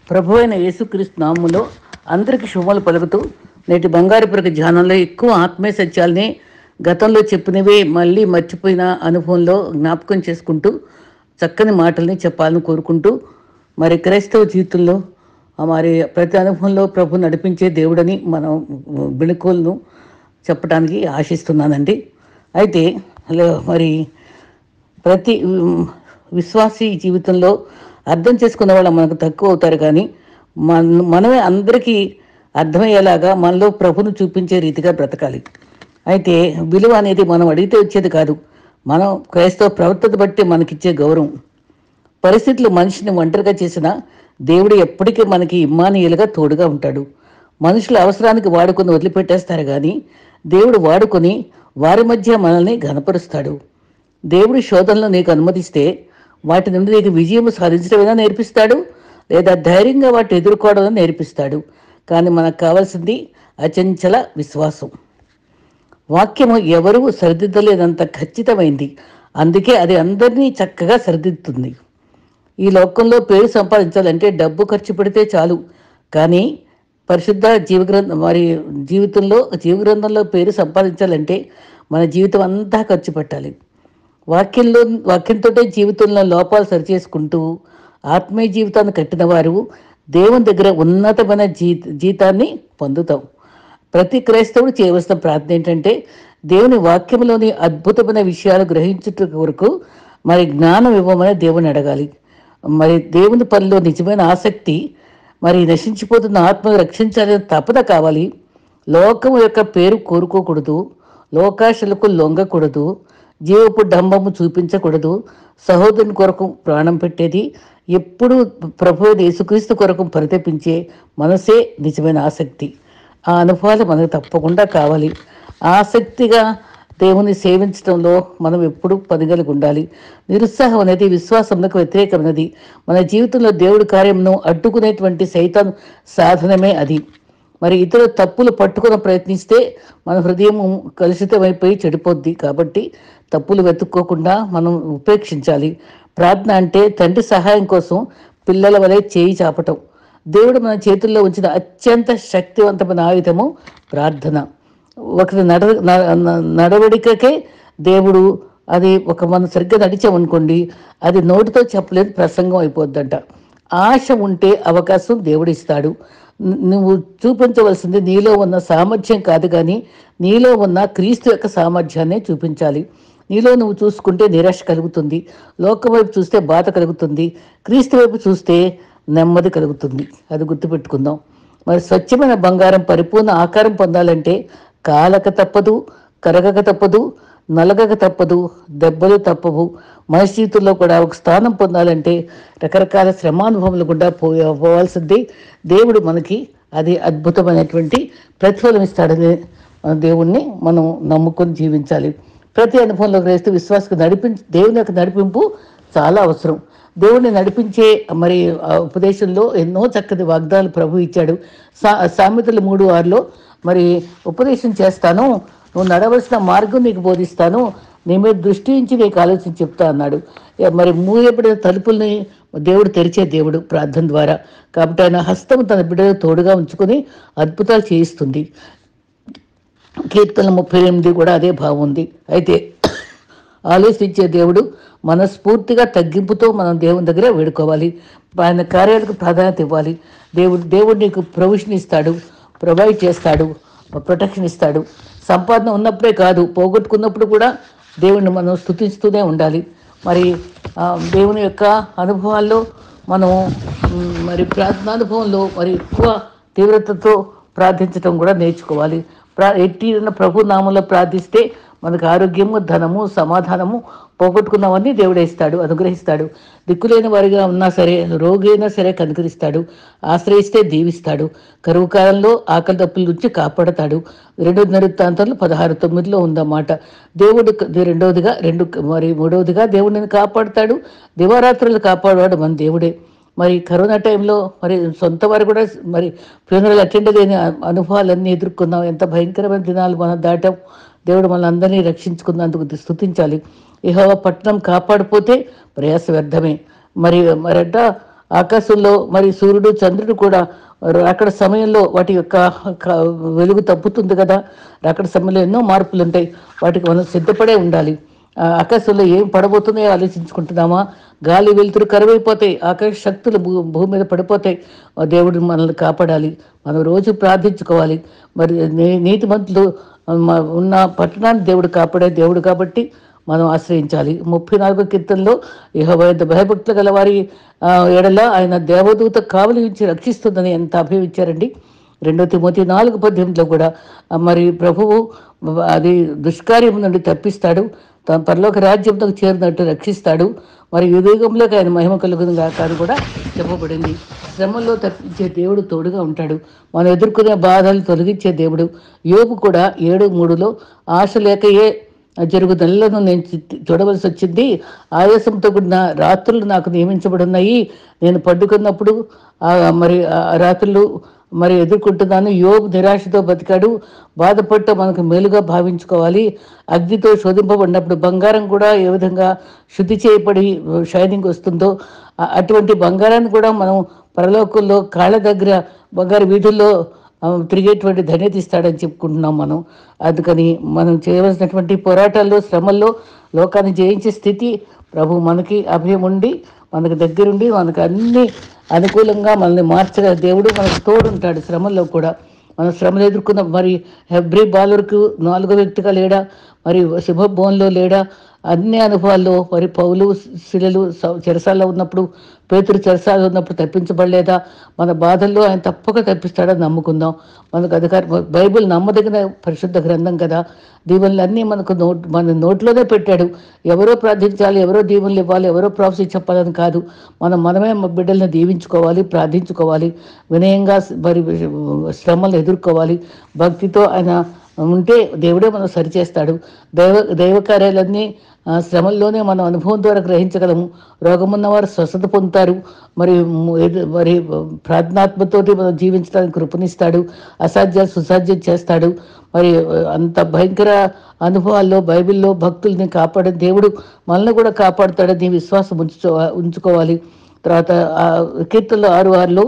ప్రభువైన యేసుక్రీస్తు నామములో అందరికి శుభములు పలుకుతూ నేటి బంగారు ప్రగతి ధ్యానంలో ఎక్కువ ఆత్మీయ సత్యాల్ని గతంలో చెప్పినవే మళ్ళీ మర్చిపోయిన అనుభవంలో జ్ఞాపకం చేసుకుంటూ చక్కని మాటల్ని చెప్పాలని కోరుకుంటూ మరి క్రైస్తవ జీవితంలో మరి ప్రతి అనుభవంలో ప్రభు నడిపించే దేవుడని మనం బిణుకోలను చెప్పడానికి ఆశిస్తున్నానండి. అయితే మరి ప్రతి విశ్వాసీ జీవితంలో అర్థం చేసుకున్న వాళ్ళు మనకు తక్కువ అవుతారు, కానీ మనమే అందరికీ అర్థమయ్యేలాగా మనలో ప్రభును చూపించే రీతిగా బ్రతకాలి. అయితే విలువ అనేది మనం అడిగితే వచ్చేది కాదు, మనం క్రైస్తవ ప్రవర్తన బట్టి మనకిచ్చే గౌరవం. పరిస్థితులు మనిషిని ఒంటరిగా చేసినా దేవుడు ఎప్పటికీ మనకి ఇమ్మానుయేలుగా తోడుగా ఉంటాడు. మనుషుల అవసరానికి వాడుకొని వదిలిపెట్టేస్తారు, కానీ దేవుడు వాడుకొని వారి మధ్య మనల్ని ఘనపరుస్తాడు. దేవుడి శోధనలో నీకు అనుమతిస్తే వాటి నుండి నీకు విజయం సాధించడమైనా నేర్పిస్తాడు, లేదా ధైర్యంగా వాటిని ఎదుర్కోవడం నేర్పిస్తాడు. కానీ మనకు కావాల్సింది అచంచల విశ్వాసం. వాక్యము ఎవరూ సరిదిద్దలేనంత ఖచ్చితమైంది, అందుకే అది అందరినీ చక్కగా సరిదిద్దుతుంది. ఈ లోకంలో పేరు సంపాదించాలంటే డబ్బు ఖర్చు పెడితే చాలు, కానీ పరిశుద్ధ జీవగ్రంథంలో పేరు సంపాదించాలంటే మన జీవితం అంతా ఖర్చు పెట్టాలి. వాక్యంతో జీవితంలో లోపాలు సరిచేసుకుంటూ ఆత్మీయ జీవితాన్ని కట్టిన వారు దేవుని దగ్గర ఉన్నతమైన జీతాన్ని పొందుతాం. ప్రతి క్రైస్తవుడు చేయవలసిన ప్రార్థన ఏంటంటే దేవుని వాక్యంలోని అద్భుతమైన విషయాలు గ్రహించుట వరకు మరి జ్ఞానం ఇవ్వమని దేవుని అడగాలి. మరి దేవుని పనిలో నిజమైన ఆసక్తి, మరి నశించిపోతున్న ఆత్మను రక్షించాలని తపన కావాలి. లోకము యొక్క పేరు కోరుకోకూడదు, లోకాశలకు లొంగకూడదు, జీవపు డంబము చూపించకూడదు. సహోదరుని కొరకు ప్రాణం పెట్టేది, ఎప్పుడు ప్రభు యేసుక్రీస్తు కొరకు పరితపించే మనసే నిజమైన ఆసక్తి. ఆ అనుభవాలు మనకు తప్పకుండా కావాలి. ఆసక్తిగా దేవుని సేవించడంలో మనం ఎప్పుడు పనిగలిగి ఉండాలి. నిరుత్సాహం అనేది విశ్వాసంకు వ్యతిరేకమైనది. మన జీవితంలో దేవుడి కార్యమును అడ్డుకునేటువంటి సైతాను సాధనమే అది. మరి ఇతర తప్పులు పట్టుకుని ప్రయత్నిస్తే మన హృదయం కలుషితమైపోయి చెడిపోద్ది. కాబట్టి తప్పులు వెతుక్కోకుండా మనం ఉపేక్షించాలి. ప్రార్థన అంటే తండ్రి సహాయం కోసం పిల్లల వలె చేయి చాపటం. దేవుడు మన చేతుల్లో ఉంచిన అత్యంత శక్తివంతమైన ఆయుధము ప్రార్థన. ఒకరి నడవడికకే దేవుడు అది మనం సరిగ్గా నడిచామనుకోండి, అది నోటితో చెప్పలేదు ప్రసంగం అయిపోద్దంట. ఆశ ఉంటే అవకాశం దేవుడు ఇస్తాడు. నువ్వు చూపించవలసింది నీలో ఉన్న సామర్థ్యం కాదు, కానీ నీలో ఉన్న క్రీస్తు యొక్క సామర్థ్యాన్ని చూపించాలి. నీలో నువ్వు చూసుకుంటే నిరాశ కలుగుతుంది, లోకం వైపు చూస్తే బాధ కలుగుతుంది, క్రీస్తు వైపు చూస్తే నెమ్మది కలుగుతుంది. అది గుర్తుపెట్టుకుందాం. మరి స్వచ్ఛమైన బంగారం పరిపూర్ణ ఆకారం పొందాలంటే కాలక తప్పదు, కరగక తప్పదు, నలగక తప్పదు, దెబ్బలు తప్పవు. మన జీవితంలో కూడా ఒక స్థానం పొందాలంటే రకరకాల శ్రమానుభవములు గుండా పోవాల్సిందే. దేవుడు మనకి అది అద్భుతమైనటువంటి ప్రతిఫలం ఇస్తాడని దేవుణ్ణి మనం నమ్ముకొని జీవించాలి. ప్రతి అనుభవంలో గ్రహిస్తూ విశ్వాసకు దేవుని యొక్క నడిపింపు చాలా అవసరం. దేవుడిని నడిపించే మరి ఉపదేశంలో ఎన్నో చక్కటి వాగ్దానాలు ప్రభు ఇచ్చాడు. సామెతలు 3:6 మరి ఉపదేశం చేస్తాను, నువ్వు నడవలసిన మార్గం నీకు బోధిస్తాను, నీ మీద దృష్టి నుంచి నీకు ఆలోచించి చెప్తా అన్నాడు. మరి మూయబడిన తలుపుల్ని దేవుడు తెరిచే దేవుడు ప్రార్థన ద్వారా. కాబట్టి ఆయన హస్తం తన బిడ్డలు తోడుగా ఉంచుకొని అద్భుతాలు చేయిస్తుంది. కీర్తన 38 కూడా అదే భావం ఉంది. అయితే ఆలోచించే దేవుడు మనస్ఫూర్తిగా తగ్గింపుతో మనం దేవుని దగ్గర వేడుకోవాలి. ఆయన కార్యాలకు ప్రాధాన్యత ఇవ్వాలి. దేవుడు నీకు ప్రొవిజన్ ఇస్తాడు, ప్రొవైడ్ చేస్తాడు, ప్రొటెక్షన్ ఇస్తాడు. సంపాదన ఉన్నప్పుడే కాదు, పోగొట్టుకున్నప్పుడు కూడా దేవుణ్ణి మనం స్తుతిస్తూనే ఉండాలి. మరి దేవుని యొక్క అనుభవాల్లో మనం మరి ప్రార్థనానుభవంలో మరి ఎక్కువ తీవ్రతతో ప్రార్థించడం కూడా నేర్చుకోవాలి. ఎట్టిన ప్రభు నామంలో ప్రార్థిస్తే మనకు ఆరోగ్యము, ధనము, సమాధానము, పోగొట్టుకున్నవన్నీ దేవుడే ఇస్తాడు, అనుగ్రహిస్తాడు. దిక్కులేని వారిగా ఉన్నా సరే, రోగి అయినా సరే కనుకరిస్తాడు, ఆశ్రయిస్తే దీవిస్తాడు. కరువు కాలంలో ఆకలి దప్పుల నుంచి కాపాడతాడు. 2 దినవృత్తాంతాలు 16:9 ఉందన్నమాట. దేవుడు మూడవదిగా దేవుడిని కాపాడుతాడు. దివారాత్రులు కాపాడేవాడు మన దేవుడే. మరి కరోనా టైంలో మరి సొంత వారు కూడా మరి ఫ్యూనరల్ అటెండ్ లేని అనుభవాలన్నీ ఎదుర్కొన్నాం. ఎంత భయంకరమైన దినాలు మనం దాటాం. దేవుడు మన అందరినీ రక్షించుకున్నందుకు స్తుతించాలి. యెహోవా పట్టణం కాపాడిపోతే ప్రయాస వ్యర్థమే. మరంట ఆకాశంలో మరి సూర్యుడు చంద్రుడు కూడా అక్కడ సమయంలో వాటి యొక్క క- వెలుగు తప్పుతుంది కదా. అక్కడ సమయంలో ఎన్నో మార్పులు ఉంటాయి. వాటికి మనం సిద్ధపడే ఉండాలి. ఆకాశంలో ఏం పడబోతున్నాయో ఆలోచించుకుంటున్నామా? గాలి వెలుతురు కరువైపోతాయి, ఆకాశ శక్తులు భూమి మీద పడిపోతాయి. దేవుడు మనల్ని కాపాడాలి. మనం రోజు ప్రార్థించుకోవాలి. మరి నీతిమంతులు ఉన్న పట్టణాన్ని దేవుడు కాపాడే దేవుడు కాబట్టి మనం ఆశ్రయించాలి. 34 కీర్తనలో యెహోవా యందు భయభక్తులు గల వారి ఎడల ఆయన దేవదూత కావలి ఇచ్చి రక్షిస్తుందని ఎంత అభయం ఇచ్చారండి. 2 తిమోతి 4:18లో కూడా మరి ప్రభువు అది దుష్కార్యం నుండి తప్పిస్తాడు, తన పరలోక రాజ్యంలోకి చేరినట్టు రక్షిస్తాడు, మరి యుగంలోకి ఆయన మహిమ కలుగును గాక అని కూడా చెప్పబడింది. శ్రమల్లో తప్పించే దేవుడు తోడుగా ఉంటాడు. మనం ఎదుర్కొనే బాధలు తొలగించే దేవుడు. యోబు కూడా 7:3లో ఆశ లేకయే జరుగు నెలలను నేను చూడవలసి వచ్చింది, ఆయాసంతో కూడిన రాత్రులు నాకు నియమించబడున్నాయి, నేను పడుకున్నప్పుడు మరి ఆ రాత్రులు మరి ఎదుర్కొంటున్నాను. యోబు నిరాశతో బతికాడు. బాధపడటం మనకు మేలుగా భావించుకోవాలి. అగ్నితో శోధింపబడినప్పుడు బంగారం కూడా ఏ విధంగా శుద్ధి చేయబడి షైనింగ్ వస్తుందో అటువంటి బంగారాన్ని కూడా మనం పరలోకంలో కాళ్ళ దగ్గర బంగారు వీధుల్లో తిరిగేటువంటి ధన్యత ఇస్తాడని చెప్పుకుంటున్నాం మనం. అందుకని మనం చేయవలసినటువంటి పోరాటాల్లో శ్రమల్లో లోకాన్ని జయించే స్థితి ప్రభు మనకి అభయం ఉండి మనకు దగ్గరుండి మనకు అన్ని అనుకూలంగా మనల్ని మార్చగల దేవుడు మనకు తోడుంటాడు. శ్రమల్లో కూడా మనం శ్రమలు ఎదుర్కొన్న మరి హెబ్రీ బాలురకు 4వ వ్యక్తిగా లేడా, మరి శుభభవన్లో లేడా, అన్ని అనుభవాల్లో మరి పౌలు శిలలు చెరసాల్లో ఉన్నప్పుడు, పేతురు చెరసాల్లో ఉన్నప్పుడు తప్పించబడలేదా? మన బాధల్లో ఆయన తప్పక తప్పిస్తాడని నమ్ముకుందాం. మనకు అధికారం, బైబిల్ నమ్మదగిన పరిశుద్ధ గ్రంథం కదా. దీవెనలన్నీ మనకు మన నోట్లోనే పెట్టాడు. ఎవరో ప్రార్థించాలి, ఎవరో దీవెనలు ఇవ్వాలి, ఎవరో ప్రాఫెసీ చెప్పాలని కాదు. మనమే మా బిడ్డల్ని దీవించుకోవాలి, ప్రార్థించుకోవాలి, వినయంగా మరి శ్రమలను ఎదుర్కోవాలి. భక్తితో ఆయన ఉంటే దేవుడే మనం సరిచేస్తాడు. దైవ కార్యాలన్నీ శ్రమల్లోనే మనం అనుభవం ద్వారా గ్రహించగలము. రోగమున్నవారు స్వస్థత పొందుతారు. మరి ప్రార్థనాత్మతోటి మనం జీవించడానికి కృపనిస్తాడు. అసాధ్యాలు సుసాధ్యం చేస్తాడు. మరి అంత భయంకర అనుభవాల్లో బైబిల్లో భక్తుల్ని కాపాడే దేవుడు మనల్ని కూడా కాపాడుతాడని విశ్వాసం ఉంచుకోవాలి. తర్వాత కీర్తనలో 6:6లో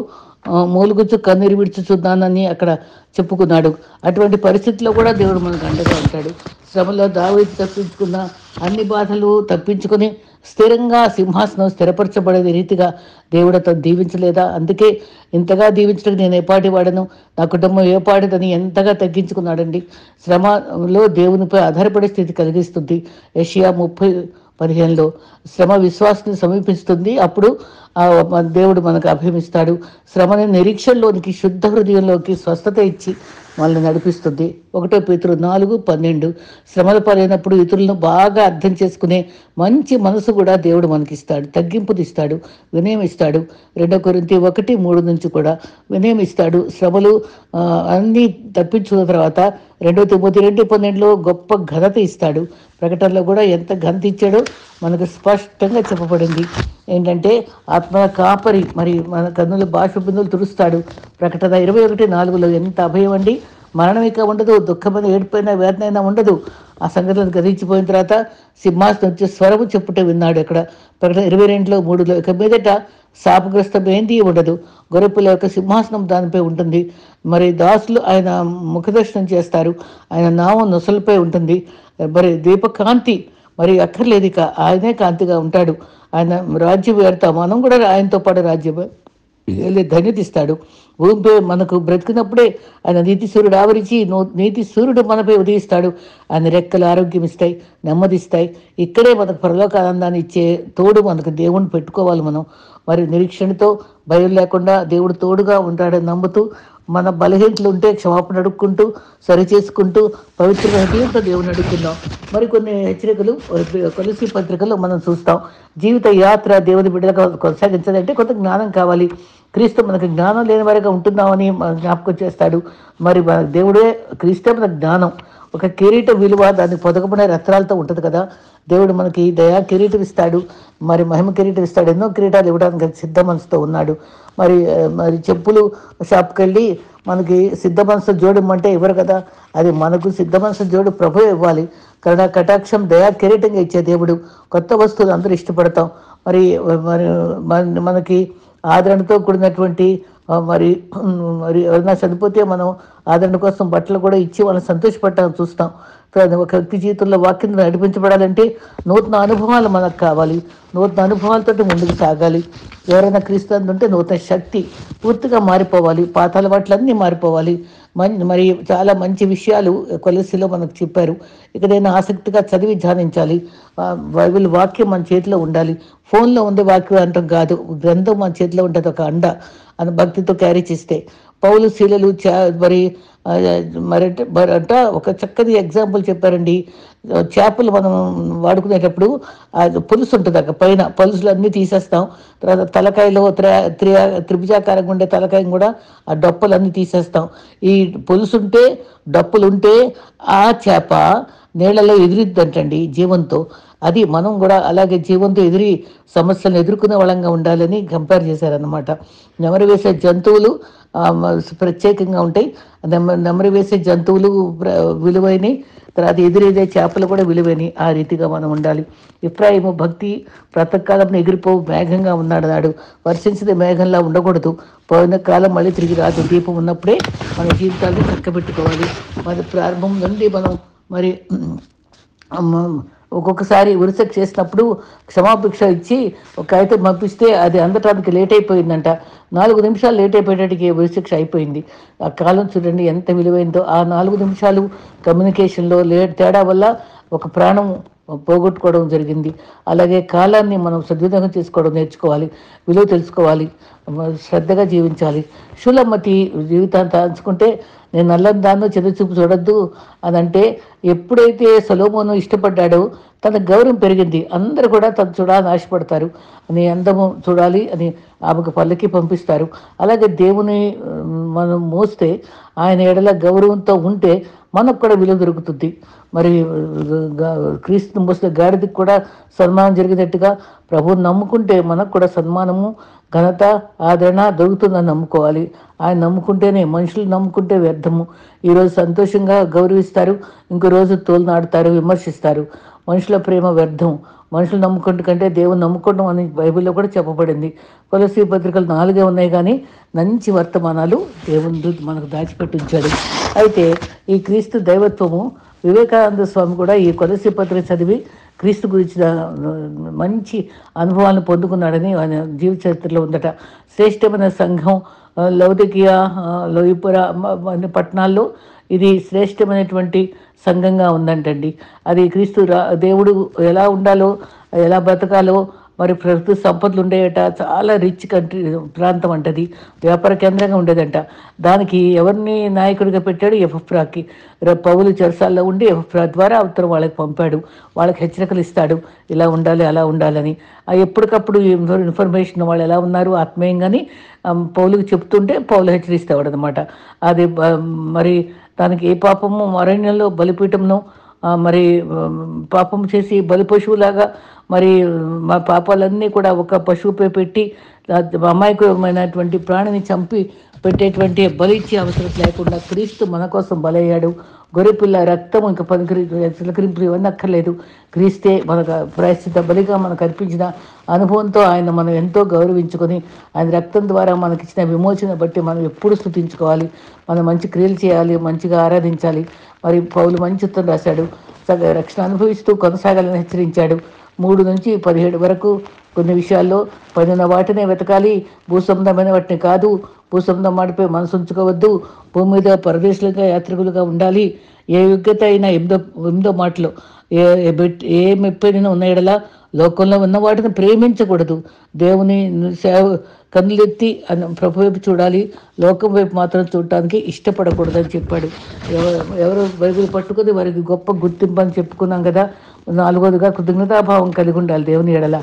మూలుగుచ్చు కన్నీరు విడుచుచున్నానని అక్కడ చెప్పుకున్నాడు. అటువంటి పరిస్థితుల్లో కూడా దేవుడు మనకు అండగా ఉంటాడు. శ్రమలో దావీదు తప్పించుకున్న అన్ని బాధలు తప్పించుకొని స్థిరంగా సింహాసనం స్థిరపరచబడే రీతిగా దేవుడు అతను దీవించలేదా? అందుకే ఇంతగా దీవించడానికి నేను ఏపాటి వాడను, నా కుటుంబం ఏపాటిదని ఎంతగా తగ్గించుకున్నాడండి. శ్రమలో దేవునిపై ఆధారపడే స్థితి కలిగిస్తుంది. యెషయా 30:15లో శ్రమ విశ్వాసాన్ని సమీపిస్తుంది, అప్పుడు దేవుడు మనకు అభయమిస్తాడు. శ్రమని నిరీక్షణలోనికి, శుద్ధ హృదయంలోకి స్వస్థత ఇచ్చి మనల్ని నడిపిస్తుంది. 1 పేతురు 4:12 శ్రమల పాలైనప్పుడు ఇతరులను బాగా అర్థం చేసుకునే మంచి మనసు కూడా దేవుడు మనకిస్తాడు. తగ్గింపునిస్తాడు, వినయం ఇస్తాడు. 2 కొరింథీ 1:3 నుంచి కూడా వినయం ఇస్తాడు. శ్రమలు అన్నీ తప్పించుకున్న తర్వాత 2 తిమోతి 2:12లో గొప్ప ఘనత ఇస్తాడు. ప్రకటనలో కూడా ఎంత ఘనత ఇచ్చాడో మనకు స్పష్టంగా చెప్పబడింది. ఏంటంటే ఆత్మల కాపరి, మరి మన కన్నుల బాష్పబిందులు తుడుస్తాడు. ప్రకటన 21:4లో ఎంత అభయం అండి. మరణం ఇక ఉండదు, దుఃఖమైన ఏడిపోయినా వేదనైనా ఉండదు. ఆ సంగతులను గతించిపోయిన తర్వాత సింహాసనం వచ్చి స్వరము చెప్పుటే విన్నాడు. అక్కడ ప్రకటన 22:3లో ఇక మీదట శాపగ్రస్తం ఏంది ఉండదు. గొర్రెపిల్ల యొక్క సింహాసనం దానిపై ఉంటుంది. మరి దాసులు ఆయన ముఖదర్శనం చేస్తారు. ఆయన నామం నొసలపై ఉంటుంది. మరి దీపకాంతి మరి అక్కర్లేదు, ఇక ఆయనే కాంతిగా ఉంటాడు. ఆయన రాజ్యం ఏడతాం, మనం కూడా ఆయనతో పాటు రాజ్యం ధన్యత ఇస్తాడు. భూమిపై మనకు బ్రతికినప్పుడే ఆయన నీతి సూర్యుడు ఆవరించి నీతి సూర్యుడు మనపై ఉదయిస్తాడు. ఆయన రెక్కలు ఆరోగ్యం ఇస్తాయి, నెమ్మదిస్తాయి. ఇక్కడే మనకు పరలోక ఆనందాన్ని ఇచ్చే తోడు మనకు దేవుణ్ణి పెట్టుకోవాలి. మనం మరి నిరీక్షణతో భయం లేకుండా దేవుడు తోడుగా ఉంటాడని నమ్ముతూ మన బలహీనతలు ఉంటే క్షమాపణ అడుక్కుంటూ సరిచేసుకుంటూ పవిత్ర హృదయంతో దేవుని అడుగుతున్నాం. మరికొన్ని హెచ్చరికలు కొలసీ పత్రికలో మనం చూస్తాం. జీవిత యాత్ర దేవుని బిడ్డలుగా కొనసాగించాలంటే కొంత జ్ఞానం కావాలి. క్రీస్తు మనకు జ్ఞానం లేని వారిగా ఉంటున్నామని జ్ఞాపకం చేస్తాడు. మరి మన దేవుడే క్రీస్తే మన జ్ఞానం. ఒక కిరీట విలువ దాన్ని పొదగబడే రత్నాలతో ఉంటుంది కదా. దేవుడు మనకి దయా కిరీటం ఇస్తాడు, మరి మహిమ కిరీటం ఇస్తాడు. ఎన్నో కిరీటాలు ఇవ్వడానికి సిద్ధ మనసుతో ఉన్నాడు. మరి చెప్పులు షాప్కి వెళ్ళి మనకి సిద్ధ మనసు జోడమంటే ఇవ్వరు కదా. అది మనకు సిద్ధ మనసు జోడు ప్రభు ఇవ్వాలి. కరుణ కటాక్షం దయా కిరీటంగా ఇచ్చే దేవుడు. కొత్త వస్తువులు అందరూ ఇష్టపడతాం. మరి మనకి ఆదరణతో కూడినటువంటి మరి మరి ఎవరైనా చనిపోతే మనం ఆదరణ కోసం బట్టలు కూడా ఇచ్చి వాళ్ళని సంతోషపెట్టాలని చూస్తాం. కానీ ఒక వ్యక్తి జీవితంలో వాక్యం నడిపించబడాలంటే నూతన అనుభవాలు మనకు కావాలి. నూతన అనుభవాలతో ముందుకు సాగాలి. ఎవరైనా క్రీస్తు ఉంటే నూతన శక్తి పూర్తిగా మారిపోవాలి. పాత అలవాట్లన్నీ మారిపోవాలి. మరి చాలా మంచి విషయాలు కొలస్సీలో మనకు చెప్పారు. ఇకనైనా ఆసక్తిగా చదివి ధ్యానించాలి. బైబిల్ వాక్యం మన చేతిలో ఉండాలి. ఫోన్లో ఉండే వాక్యం అంటాం కాదు, గ్రంథం మన చేతిలో ఉంటుంది, ఒక అండ అని భక్తితో క్యారీ చేస్తే. పౌలు శీలలు మరి మరంట ఒక చక్కని ఎగ్జాంపుల్ చెప్పారండి. చేపలు మనం వాడుకునేటప్పుడు పులుసు ఉంటుంది, అక్కడ పైన పులుసులు అన్నీ తీసేస్తాం. తర్వాత తలకాయలో త్రిభుజాకారంగా ఉండే తలకాయ కూడా ఆ డప్పులన్నీ తీసేస్తాం. ఈ పులుసు ఉంటే డప్పులు ఉంటే ఆ చేప నీళ్ళలో ఎదురుద్దంటండి జీవంతో. అది మనం కూడా అలాగే జీవంతో సమస్యలను ఎదుర్కొనే వాళ్ళంగా ఉండాలని కంపేర్ చేశారనమాట. నెమరు వేసే జంతువులు ప్రత్యేకంగా ఉంటాయి. నెమరు వేసే జంతువులు విలువైనవి, తర్వాత ఎదురేదే చేపలు కూడా విలువైనవి. ఆ రీతిగా మనం ఉండాలి. ఇఫ్రాయిము భక్తి ప్రాతకాలంలో ఎగిరిపోవు మేఘంగా ఉన్నాడు. నాడు వర్షించిన మేఘంలా ఉండకూడదు. పోయిన కాలం మళ్ళీ తిరిగి రాదు. దీపం ఉన్నప్పుడే మన జీవితాన్ని చక్కబెట్టుకోవాలి. మరి ప్రారంభం నుండి మనం మరి ఒక్కొక్కసారి ఉరిసెక్ చేసినప్పుడు క్షమాభిక్ష ఇచ్చి ఒక కాగితం పంపిస్తే అది అందటానికి లేట్ అయిపోయిందంట. 4 నిమిషాలు లేట్ అయిపోయేటికి ఉరిశిక్ష అయిపోయింది. ఆ కాలం చూడండి ఎంత విలువైందో. ఆ 4 నిమిషాలు కమ్యూనికేషన్లో తేడా వల్ల ఒక ప్రాణం పోగొట్టుకోవడం జరిగింది. అలాగే కాలాన్ని మనం సద్వినియోగం చేసుకోవడం నేర్చుకోవాలి. విలువ తెలుసుకోవాలి. శ్రద్ధగా జీవించాలి. శూలమతి జీవితాన్ని అంచుకుంటే నేను నల్లని దాన్ని చెదుచూపు చూడొద్దు అని అంటే, ఎప్పుడైతే సొలొమోను ఇష్టపడ్డాడో తన గౌరవం పెరిగింది. అందరూ కూడా తను చూడాలని ఆశపడతారు. అని అందము చూడాలి అని ఆమెకు పల్లకి పంపిస్తారు. అలాగే దేవుని మనం మోస్తే ఆయన ఎడల గౌరవంతో ఉంటే మనకు కూడా విలువ దొరుకుతుంది. మరి క్రీస్తుని మోసిన గాడిదకి కూడా సన్మానం జరిగినట్టుగా ప్రభువుని నమ్ముకుంటే మనకు కూడా సన్మానము, ఘనత, ఆదరణ దొరుకుతుందని నమ్ముకోవాలి. ఆయన నమ్ముకుంటేనే, మనుషులు నమ్ముకుంటే వ్యర్థము. ఈరోజు సంతోషంగా గౌరవిస్తారు, ఇంకో రోజు తోలునాడుతారు, విమర్శిస్తారు. మనుషుల ప్రేమ వ్యర్థం. మనుషులు నమ్ముకుంటు కంటే దేవుని నమ్ముకోవడం అని బైబిల్లో కూడా చెప్పబడింది. కొలస్సీ పత్రికలు 4 ఉన్నాయి, కానీ మంచి వర్తమానాలు దేవుని మనకు దాచిపెట్టి ఉంచాడు. అయితే ఈ క్రీస్తు దైవత్వము వివేకానంద స్వామి కూడా ఈ కొలస్సీ పత్రిక చదివి క్రీస్తు గురించిన మంచి అనుభవాలను పొందుకున్నాడని ఆయన జీవిత చరిత్రలో ఉందట. శ్రేష్టమైన సంఘం లౌదికియా, లోయపుర అనే పట్టణాల్లో ఇది శ్రేష్టమైనటువంటి సంఘంగా ఉందంటండి. అది క్రీస్తు దేవుడు ఎలా ఉండాలో, ఎలా బ్రతకాలో, మరి ప్రకృతి సంపదలు ఉండేట. చాలా రిచ్ కంట్రీ ప్రాంతం అంటది. వ్యాపార కేంద్రంగా ఉండేదంట. దానికి ఎవరిని నాయకుడిగా పెట్టాడు? ఎఫ్రాకి. పౌలు చెరసాల్లో ఉండి ఎఫ్రా ద్వారా ఉత్తరం వాళ్ళకి పంపాడు. వాళ్ళకి హెచ్చరికలు ఇస్తాడు, ఇలా ఉండాలి, అలా ఉండాలని. ఎప్పటికప్పుడు ఇన్ఫర్మేషన్ వాళ్ళు ఎలా ఉన్నారు ఆత్మీయంగాని పౌలుకి చెప్తుంటే పౌలు హెచ్చరిస్తాడు అనమాట. అది మరి దానికి ఏ పాపము అరణ్యంలో బలిపీఠంను మరి పాపం చేసి బలి పశువులాగా మరి మా పాపాలన్నీ కూడా ఒక పశువుపై పెట్టి అమాయకమైనటువంటి ప్రాణిని చంపి పెట్టేటువంటి బలి ఇచ్చే అవసరం లేకుండా క్రీస్తు మన కోసం బలయ్యాడు. గొర్రెపిల్ల రక్తం ఇంకా చిలకరింపులు ఇవన్నీ అక్కర్లేదు. క్రీస్తే మనకు ప్రాయశ్చిత్త బలిగా మనకు అర్పించిన అనుభవంతో ఆయన మనం ఎంతో గౌరవించుకొని ఆయన రక్తం ద్వారా మనకిచ్చిన విమోచన బట్టి మనం ఎప్పుడు స్తుతించుకోవాలి. మనం మంచి క్రియలు చేయాలి, మంచిగా ఆరాధించాలి. మరి పౌలు మంచి ఉత్తరం రాశాడు. రక్షణ అనుభవిస్తూ కొనసాగాలని హెచ్చరించాడు. 3 నుంచి 17 వరకు కొన్ని విషయాల్లో 10 వాటినే వెతకాలి, భూసంబంధమైన వాటిని కాదు. భూసంబంధం మాటిపై మనసు ఉంచుకోవద్దు. భూమి మీద పరదేశులుగా యాత్రికులుగా ఉండాలి. ఏ యోగ్యత అయినా 8వ మాటలో ఏ మెప్పైనా ఉన్న ఎడలా లోకంలో ఉన్న వాటిని ప్రేమించకూడదు. దేవుని కన్నులెత్తి ప్రభు వైపు చూడాలి, లోకం వైపు మాత్రం చూడటానికి ఇష్టపడకూడదని చెప్పాడు. ఎవరు బైబిల్ పట్టుకుని వారికి గొప్ప గుర్తింపు అని చెప్పుకున్నాం కదా. 4వదిగా కృతజ్ఞతాభావం కలిగి ఉండాలి దేవుని ఎడల.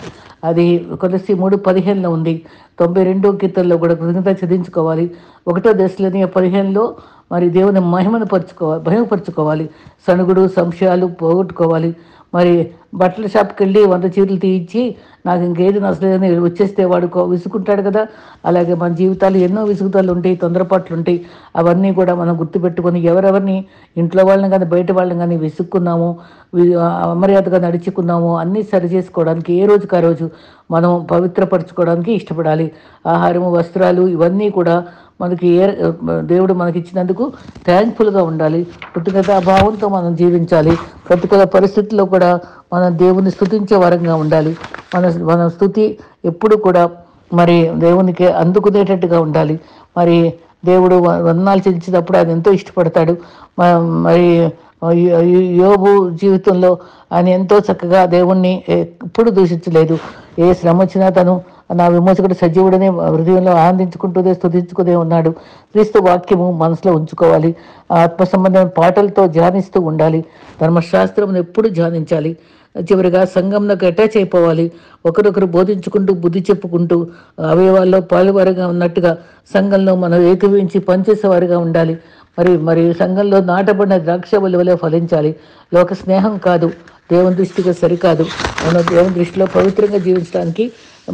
అది కొలస్సీ 3:15 ఉంది. 92 కీర్తనలో కూడా కృతజ్ఞత చెల్లించుకోవాలి. 1 దశలోని 15 మరి దేవుని మహిమపరచుకోవాలి. సణుగుడు, సంశయాలు పోగొట్టుకోవాలి. మరి బట్టల షాప్కి వెళ్ళి 100 చీరలు తీయించి నాకు ఇంకేది నచ్చలేదని వచ్చేస్తే వాడు విసుకుంటాడు కదా. అలాగే మన జీవితాలు ఎన్నో విసుగుదలు ఉంటాయి, తొందరపాట్లు ఉంటాయి. అవన్నీ కూడా మనం గుర్తుపెట్టుకొని ఎవరెవరిని ఇంట్లో వాళ్ళని కానీ బయట వాళ్ళని కానీ విసుక్కున్నాము, అమర్యాదగా నడుచుకున్నాము అన్నీ సరి చేసుకోవడానికి ఏ రోజుకి ఆ రోజు మనం పవిత్రపరచుకోవడానికి ఇష్టపడాలి. ఆహారము, వస్త్రాలు ఇవన్నీ కూడా మనకి దేవుడు మనకిచ్చినందుకు థ్యాంక్ఫుల్గా ఉండాలి. కృతజ్ఞతా భావంతో మనం జీవించాలి. ప్రతికూల పరిస్థితుల్లో కూడా మనం దేవుని స్తుతించే వరంగా ఉండాలి. మన స్తుతి ఎప్పుడు కూడా మరి దేవునికి అందుకునేటట్టుగా ఉండాలి. మరి దేవుడు వందనాలు చెల్లించినప్పుడు ఆయన ఎంతో ఇష్టపడతాడు. మరి యోబు జీవితంలో ఆయన ఎంతో చక్కగా దేవుణ్ణి ఎప్పుడు దూషించలేదు. ఏ శ్రమ వచ్చినా తను నా విమోచకుడు సజీవుడనే హృదయంలో ఆనందించుకుంటూనే స్తుతించుకునే ఉన్నాడు. క్రీస్తు వాక్యము మనసులో ఉంచుకోవాలి. ఆత్మ సంబంధమైన పాటలతో ధ్యానిస్తూ ఉండాలి. ధర్మశాస్త్రం ఎప్పుడు ధ్యానించాలి. చివరిగా సంఘంలోకి అటాచ్ అయిపోవాలి. ఒకరొకరు బోధించుకుంటూ బుద్ధి చెప్పుకుంటూ అవయవాల్లో పాలువారుగా ఉన్నట్టుగా సంఘంలో మనం ఏకీవించి పనిచేసేవారుగా ఉండాలి. మరి సంఘంలో నాటబడిన ద్రాక్ష వలె ఫలించాలి. లోక స్నేహం కాదు, దేవుని దృష్టిగా సరికాదు. మన దేవుని దృష్టిలో పవిత్రంగా జీవించడానికి,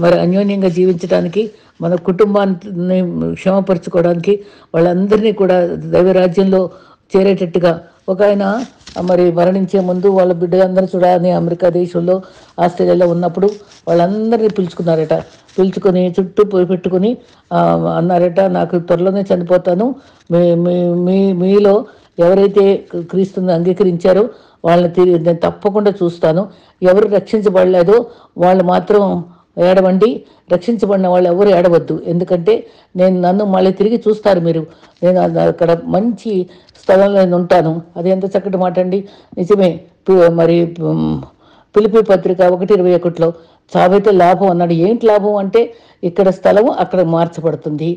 మరి అన్యోన్యంగా జీవించడానికి, మన కుటుంబాన్ని క్షమపరచుకోవడానికి, వాళ్ళందరినీ కూడా దైవరాజ్యంలో చేరేటట్టుగా ఒక ఆయన మరి మరణించే ముందు వాళ్ళ బిడ్డలందరూ చూడాలని అమెరికా దేశంలో, ఆస్ట్రేలియాలో ఉన్నప్పుడు వాళ్ళందరినీ పిలుచుకున్నారట. పిలుచుకొని చుట్టూ పెట్టుకుని అన్నారట, నాకు త్వరలోనే చనిపోతాను, మీలో ఎవరైతే క్రీస్తుని అంగీకరించారో వాళ్ళని నేను తప్పకుండా చూస్తాను. ఎవరు రక్షించబడలేదో వాళ్ళు మాత్రం ఏడవండి, రక్షించబడిన వాళ్ళు ఎవరు ఏడవద్దు. ఎందుకంటే నన్ను మళ్ళీ తిరిగి చూస్తారు మీరు. నేను అక్కడ మంచి స్థలంలో నేను ఉంటాను. అది ఎంత చక్కటి మాట అండి. నిజమే. మరి పిలిపి పత్రిక 1:21 చావైతే లాభం అన్నాడు. ఏంటి లాభం అంటే ఇక్కడ స్థలము అక్కడ మార్చబడుతుంది,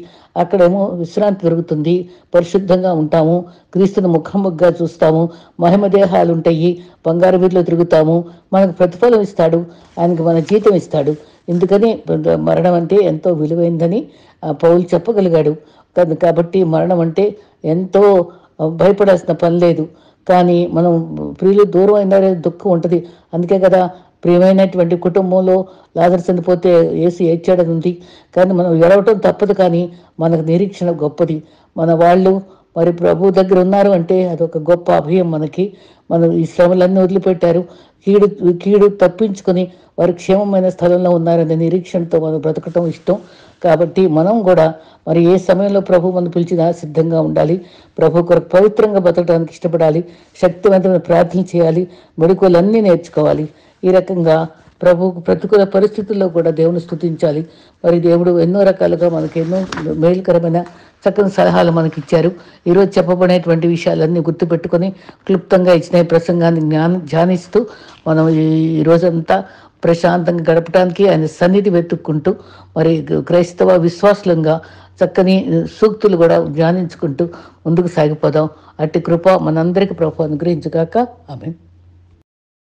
అక్కడేమో విశ్రాంతి దొరుకుతుంది, పరిశుద్ధంగా ఉంటాము, క్రీస్తుని ముఖముగ్గా చూస్తాము, మహిమ దేహాలు ఉంటాయి, బంగారు వీధిలో తిరుగుతాము, మనకు ప్రతిఫలం ఇస్తాడు, ఆయనకు మన జీతం ఇస్తాడు. ఎందుకని మరణం అంటే ఎంతో విలువైందని పౌలు చెప్పగలిగాడు. కాబట్టి మరణం అంటే ఎంతో భయపడాల్సిన పని లేదు. కానీ మనం ప్రియులు దూరం అయినారే దుఃఖం ఉంటుంది. అందుకే కదా ప్రియమైనటువంటి కుటుంబంలో లాజరు చనిపోతే యేసు ఏడ్చాడని ఉంది. కానీ మనం ఏడవటం తప్పదు. కానీ మనకు నిరీక్షణ గొప్పది. మన వాళ్ళు మరి ప్రభు దగ్గర ఉన్నారు అంటే అదొక గొప్ప అభయం మనకి. మనం ఈ శ్రమలన్నీ వదిలిపెట్టారు, కీడు తప్పించుకొని వారి క్షేమమైన స్థలంలో ఉన్నారనే నిరీక్షణతో మనం బ్రతకటం ఇష్టం. కాబట్టి మనం కూడా మరి ఏ సమయంలో ప్రభు మనం పిలిచినా సిద్ధంగా ఉండాలి. ప్రభు కొరకు పవిత్రంగా బ్రతకడానికి ఇష్టపడాలి. శక్తివంతమైన ప్రార్థన చేయాలి. మెళకువలన్నీ నేర్చుకోవాలి. ఈ రకంగా ప్రభువుకు ప్రతికూల పరిస్థితుల్లో కూడా దేవుని స్తుతించాలి. మరి దేవుడు ఎన్నో రకాలుగా మనకి ఎన్నో మేలుకరమైన చక్కని సలహాలు మనకి ఇచ్చారు. ఈరోజు చెప్పబడేటువంటి విషయాలన్నీ గుర్తుపెట్టుకొని క్లుప్తంగా ఇచ్చిన ప్రసంగాన్ని ధ్యానిస్తూ మనం ఈ రోజంతా ప్రశాంతంగా గడపడానికి ఆయన సన్నిధి వెతుక్కుంటూ మరి క్రైస్తవ విశ్వాసులంగా చక్కని సూక్తులు కూడా ధ్యానించుకుంటూ ముందుకు సాగిపోదాం. అట్టి కృప మనందరికీ ప్రభు అనుగ్రహించుగాక. ఆమేన్.